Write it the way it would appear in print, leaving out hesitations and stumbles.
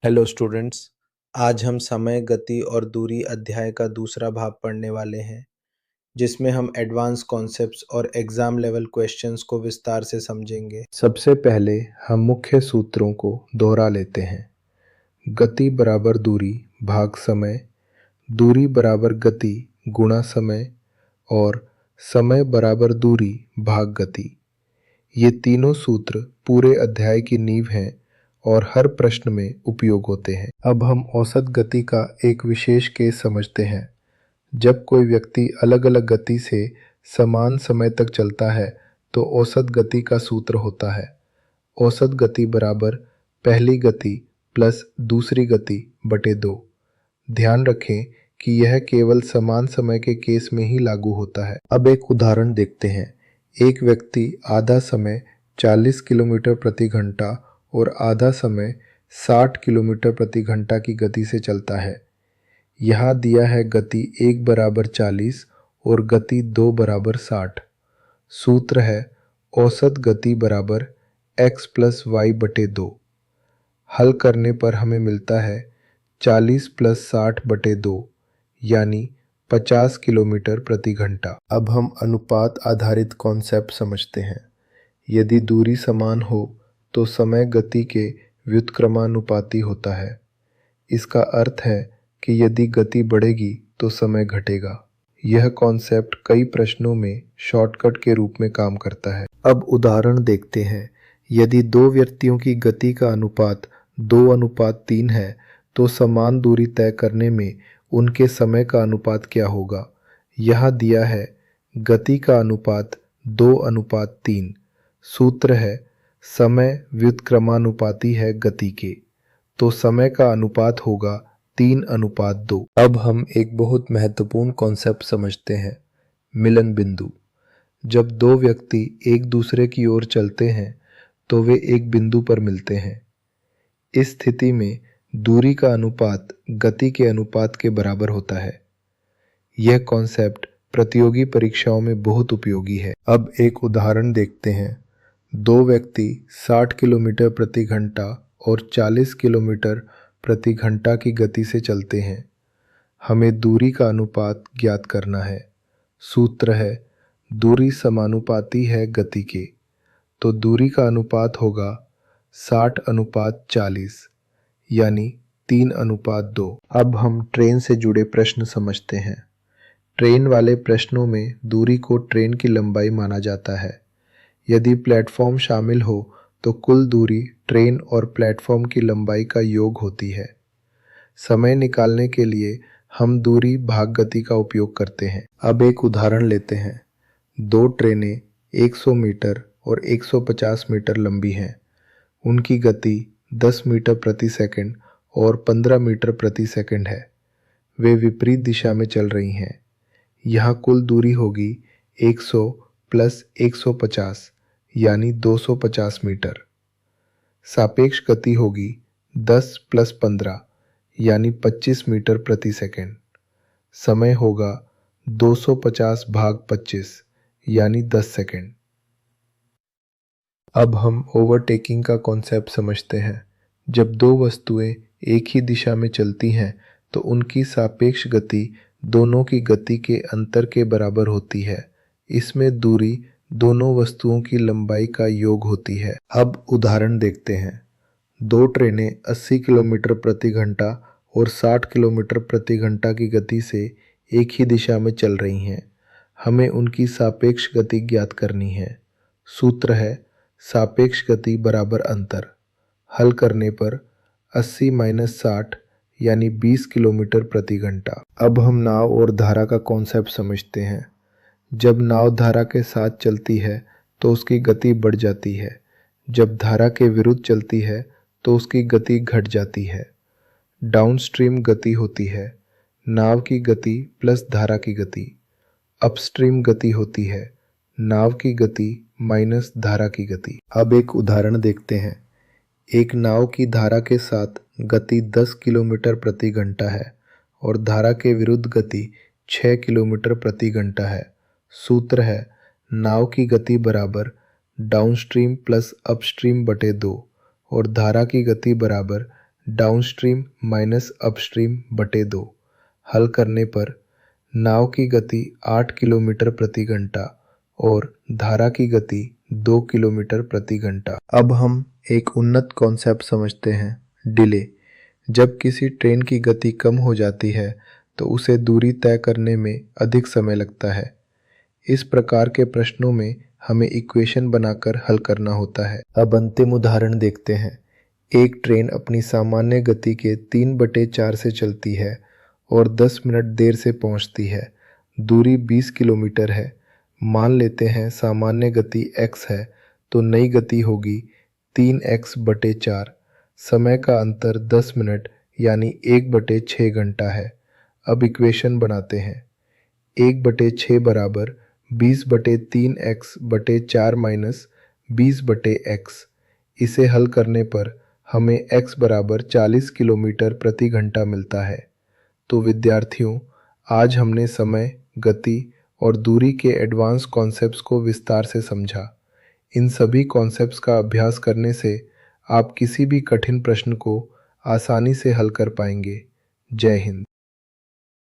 Hello students. आज हम समय, गति और दूरी अध्याय का दूसरा भाग पढ़ने वाले हैं, जिसमें हम एडवांस कॉन्सेप्ट्स और एग्जाम लेवल क्वेश्चंस को विस्तार से समझेंगे। सबसे पहले हम मुख्य सूत्रों को दोहरा लेते हैं। गति बराबर दूरी भाग समय, दूरी बराबर गति गुणा समय और समय बराबर दूरी भाग गति। ये तीनों सूत्र पूरे अध्याय की नींव हैं और हर प्रश्न में उपयोग होते हैं। अब हम औसत गति का एक विशेष केस समझते हैं। जब कोई व्यक्ति अलग अलग गति से समान समय तक चलता है तो औसत गति का सूत्र होता है औसत गति बराबर पहली गति प्लस दूसरी गति बटे 2। ध्यान रखें कि यह केवल समान समय के केस में ही लागू होता है। अब एक उदाहरण देखते हैं। एक व्यक्ति आधा समय 40 किलोमीटर प्रति घंटा और आधा समय 60 किलोमीटर प्रति घंटा की गति से चलता है। यहाँ दिया है गति 1 बराबर 40 और गति 2 बराबर 60। सूत्र है औसत गति बराबर x प्लस वाई बटे 2। हल करने पर हमें मिलता है 40 प्लस 60 बटे 2 यानी 50 किलोमीटर प्रति घंटा। अब हम अनुपात आधारित कॉन्सेप्ट समझते हैं। यदि दूरी समान हो तो समय गति के व्युत्क्रमानुपाती होता है। इसका अर्थ है कि यदि गति बढ़ेगी तो समय घटेगा। यह कॉन्सेप्ट कई प्रश्नों में शॉर्टकट के रूप में काम करता है। अब उदाहरण देखते हैं। यदि दो व्यक्तियों की गति का अनुपात 2:3 है तो समान दूरी तय करने में उनके समय का अनुपात क्या होगा। यहाँ दिया है गति का अनुपात 2:3। सूत्र है समय व्युत्क्रमानुपाती है गति के, तो समय का अनुपात होगा 3:2। अब हम एक बहुत महत्वपूर्ण कॉन्सेप्ट समझते हैं, मिलन बिंदु। जब दो व्यक्ति एक दूसरे की ओर चलते हैं तो वे एक बिंदु पर मिलते हैं। इस स्थिति में दूरी का अनुपात गति के अनुपात के बराबर होता है। यह कॉन्सेप्ट प्रतियोगी परीक्षाओं में बहुत उपयोगी है। अब एक उदाहरण देखते हैं। दो व्यक्ति 60 किलोमीटर प्रति घंटा और 40 किलोमीटर प्रति घंटा की गति से चलते हैं। हमें दूरी का अनुपात ज्ञात करना है। सूत्र है दूरी समानुपाती है गति के, तो दूरी का अनुपात होगा 60:40 यानी 3:2। अब हम ट्रेन से जुड़े प्रश्न समझते हैं। ट्रेन वाले प्रश्नों में दूरी को ट्रेन की लंबाई माना जाता है। यदि प्लेटफॉर्म शामिल हो तो कुल दूरी ट्रेन और प्लेटफॉर्म की लंबाई का योग होती है। समय निकालने के लिए हम दूरी भाग गति का उपयोग करते हैं। अब एक उदाहरण लेते हैं। दो ट्रेनें 100 मीटर और 150 मीटर लंबी हैं। उनकी गति 10 मीटर प्रति सेकंड और 15 मीटर प्रति सेकंड है। वे विपरीत दिशा में चल रही हैं। यहाँ कुल दूरी होगी 100 प्लस 150 यानी 250 मीटर। सापेक्ष गति होगी 10 प्लस 15 यानी 25 मीटर प्रति सेकंड। समय होगा 250 भाग 25 यानी 10 सेकंड। अब हम ओवरटेकिंग का कॉन्सेप्ट समझते हैं। जब दो वस्तुएं एक ही दिशा में चलती हैं तो उनकी सापेक्ष गति दोनों की गति के अंतर के बराबर होती है। इसमें दूरी दोनों वस्तुओं की लंबाई का योग होती है। अब उदाहरण देखते हैं। दो ट्रेनें 80 किलोमीटर प्रति घंटा और 60 किलोमीटर प्रति घंटा की गति से एक ही दिशा में चल रही हैं। हमें उनकी सापेक्ष गति ज्ञात करनी है। सूत्र है सापेक्ष गति बराबर अंतर। हल करने पर 80 माइनस 60 यानी 20 किलोमीटर प्रति घंटा। अब हम नाव और धारा का कॉन्सेप्ट समझते हैं। जब नाव धारा के साथ चलती है तो उसकी गति बढ़ जाती है। जब धारा के विरुद्ध चलती है तो उसकी गति घट जाती है। डाउनस्ट्रीम गति होती है नाव की गति प्लस धारा की गति। अपस्ट्रीम गति होती है नाव की गति माइनस धारा की गति। अब एक उदाहरण देखते हैं। एक नाव की धारा के साथ गति 10 किलोमीटर प्रति घंटा है और धारा के विरुद्ध गति 6 किलोमीटर प्रति घंटा है। सूत्र है नाव की गति बराबर डाउनस्ट्रीम प्लस अपस्ट्रीम बटे 2 और धारा की गति बराबर डाउनस्ट्रीम माइनस अपस्ट्रीम बटे 2। हल करने पर नाव की गति 8 किलोमीटर प्रति घंटा और धारा की गति 2 किलोमीटर प्रति घंटा। अब हम एक उन्नत कॉन्सेप्ट समझते हैं, डिले। जब किसी ट्रेन की गति कम हो जाती है तो उसे दूरी तय करने में अधिक समय लगता है। इस प्रकार के प्रश्नों में हमें इक्वेशन बनाकर हल करना होता है। अब अंतिम उदाहरण देखते हैं। एक ट्रेन अपनी सामान्य गति के 3/4 से चलती है और 10 मिनट देर से पहुंचती है। दूरी 20 किलोमीटर है। मान लेते हैं सामान्य गति x है तो नई गति होगी 3x/4। समय का अंतर 10 मिनट यानी 1/6 घंटा है। अब इक्वेशन बनाते हैं। 1/6 बराबर 20/3x/4 माइनस 20/x। इसे हल करने पर हमें x बराबर 40 किलोमीटर प्रति घंटा मिलता है। तो विद्यार्थियों, आज हमने समय, गति और दूरी के एडवांस कॉन्सेप्ट्स को विस्तार से समझा। इन सभी कॉन्सेप्ट्स का अभ्यास करने से आप किसी भी कठिन प्रश्न को आसानी से हल कर पाएंगे। जय हिंद।